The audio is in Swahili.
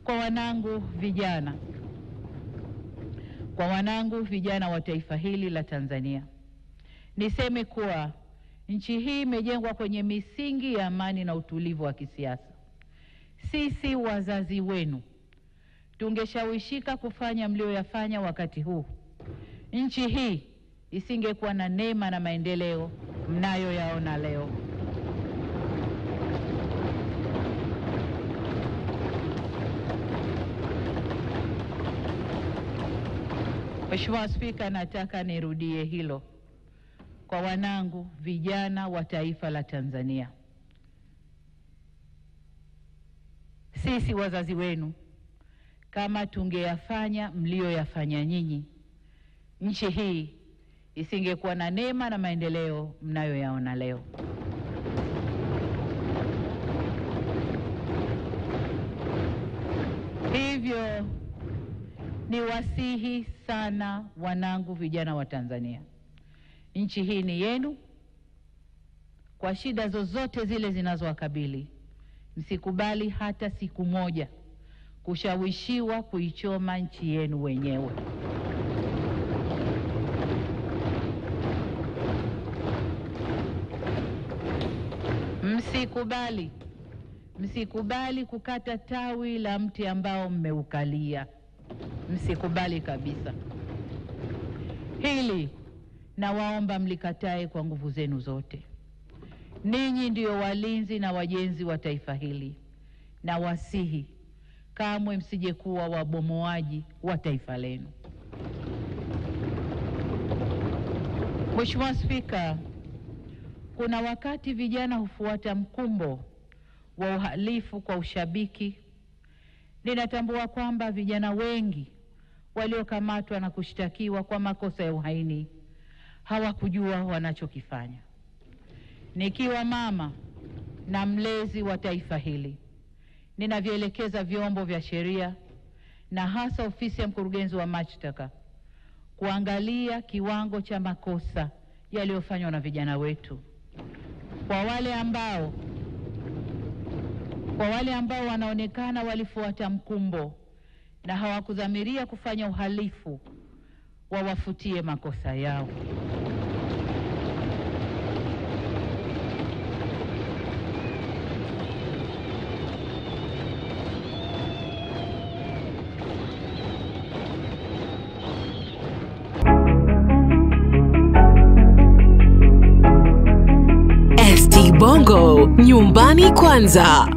Kwa wanangu vijana wa taifa hili la Tanzania, niseme kuwa nchi hii imejengwa kwenye misingi ya amani na utulivu wa kisiasa. Sisi wazazi wenu tungeshawishika kufanya mlioyafanya wakati huu, nchi hii isingekuwa na neema na maendeleo mnayoyaona leo. Mheshimiwa Spika, nataka nirudie hilo kwa wanangu vijana wa taifa la Tanzania. Sisi wazazi wenu, kama tungeyafanya mlioyafanya nyinyi, nchi hii isingekuwa na neema na maendeleo mnayoyaona leo. Hivyo ni wasihi sana wanangu vijana wa Tanzania, nchi hii ni yenu. Kwa shida zozote zile zinazowakabili, msikubali hata siku moja kushawishiwa kuichoma nchi yenu wenyewe. Msikubali kukata tawi la mti ambao mmeukalia. Msikubali kabisa. Hili nawaomba mlikatae kwa nguvu zenu zote. Ninyi ndio walinzi na wajenzi wa taifa hili, na wasihi kamwe msije kuwa wabomoaji wa taifa lenu. Mheshimiwa Spika, kuna wakati vijana hufuata mkumbo wa uhalifu kwa ushabiki. Ninatambua kwamba vijana wengi waliokamatwa na kushtakiwa kwa makosa ya uhaini hawakujua wanachokifanya. Nikiwa mama na mlezi wa taifa hili, ninavyoelekeza vyombo vya sheria na hasa ofisi ya mkurugenzi wa mashtaka kuangalia kiwango cha makosa yaliyofanywa na vijana wetu. Kwa wale ambao wanaonekana walifuata mkumbo na hawakudhamiria kufanya uhalifu, wawafutie makosa yao. ST Bongo, nyumbani kwanza.